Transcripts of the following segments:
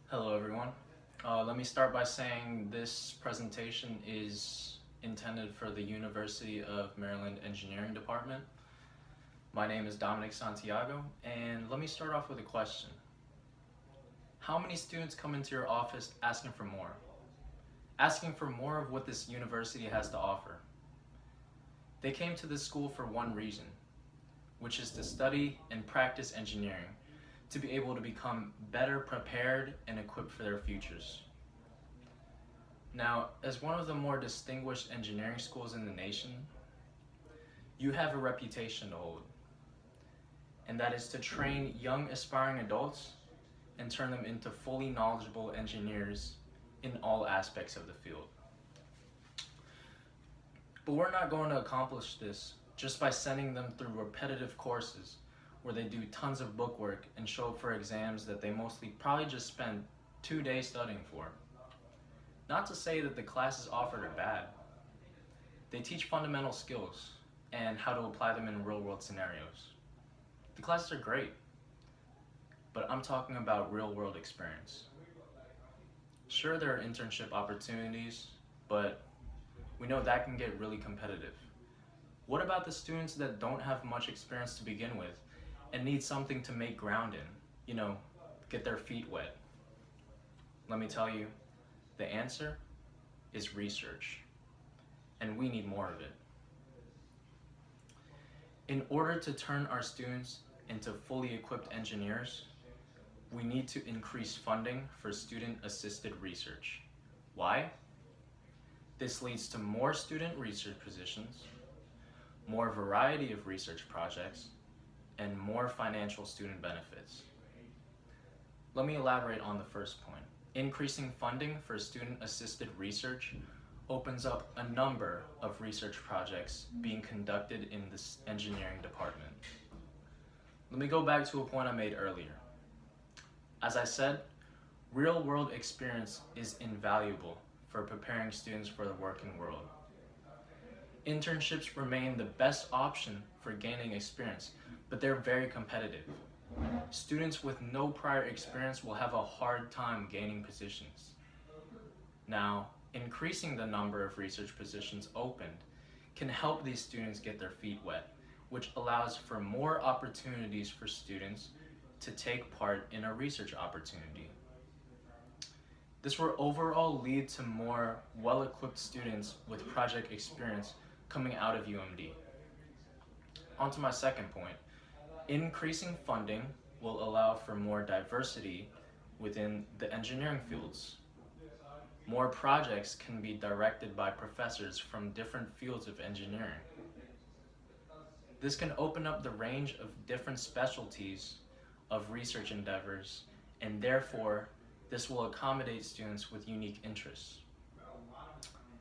Hello everyone. Let me start by saying this presentation is intended for the University of Maryland Engineering Department. My name is Dominic Santiago, and let me start off with a question. How many students come into your office asking for more? Asking for more of what this university has to offer. They came to this school for one reason, which is to study and practice engineering, to be able to become better prepared and equipped for their futures. Now, as one of the more distinguished engineering schools in the nation, you have a reputation to hold, and that is to train young aspiring adults and turn them into fully knowledgeable engineers in all aspects of the field. But we're not going to accomplish this just by sending them through repetitive courses where they do tons of book work and show up for exams that they mostly probably just spend 2 days studying for. Not to say that the classes offered are bad. They teach fundamental skills and how to apply them in real-world scenarios. The classes are great, but I'm talking about real-world experience. Sure, there are internship opportunities, but we know that can get really competitive. What about the students that don't have much experience to begin with and need something to make ground in, get their feet wet? Let me tell you, the answer is research, and we need more of it. In order to turn our students into fully equipped engineers, we need to increase funding for student-assisted research. Why? This leads to more student research positions, more variety of research projects, and more financial student benefits. Let me elaborate on the first point. Increasing funding for student-assisted research opens up a number of research projects being conducted in this engineering department. Let me go back to a point I made earlier. As I said, real-world experience is invaluable for preparing students for the working world. Internships remain the best option for gaining experience, but they're very competitive. Students with no prior experience will have a hard time gaining positions. Now, increasing the number of research positions opened can help these students get their feet wet, which allows for more opportunities for students to take part in a research opportunity. This will overall lead to more well-equipped students with project experience coming out of UMD. On to my second point. Increasing funding will allow for more diversity within the engineering fields. More projects can be directed by professors from different fields of engineering. This can open up the range of different specialties of research endeavors, and therefore, this will accommodate students with unique interests.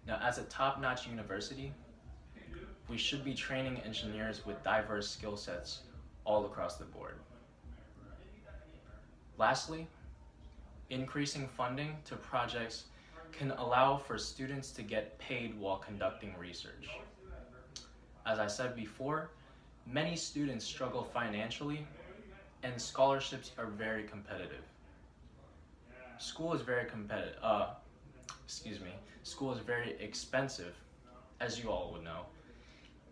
Now, as a top-notch university, we should be training engineers with diverse skill sets all across the board. Lastly, increasing funding to projects can allow for students to get paid while conducting research. As I said before, many students struggle financially, and scholarships are very competitive. School is very expensive, as you all would know.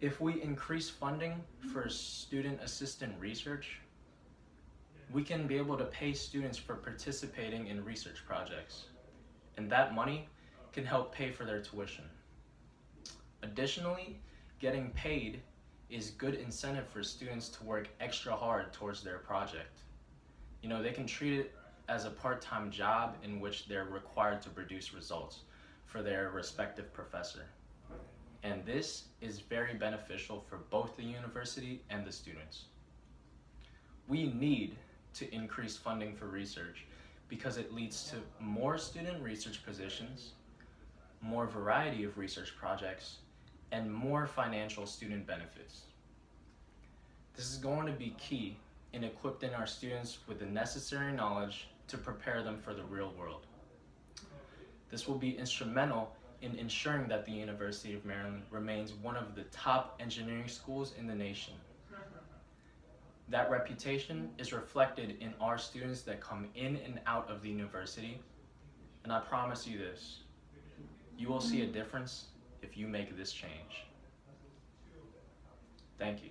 If we increase funding for student assistant research, we can be able to pay students for participating in research projects, and that money can help pay for their tuition. Additionally, getting paid is good incentive for students to work extra hard towards their project. They can treat it as a part-time job in which they're required to produce results for their respective professor. And this is very beneficial for both the university and the students. We need to increase funding for research because it leads to more student research positions, more variety of research projects, and more financial student benefits. This is going to be key in equipping our students with the necessary knowledge to prepare them for the real world. This will be instrumental in ensuring that the University of Maryland remains one of the top engineering schools in the nation. That reputation is reflected in our students that come in and out of the university, and I promise you this, you will see a difference if you make this change. Thank you.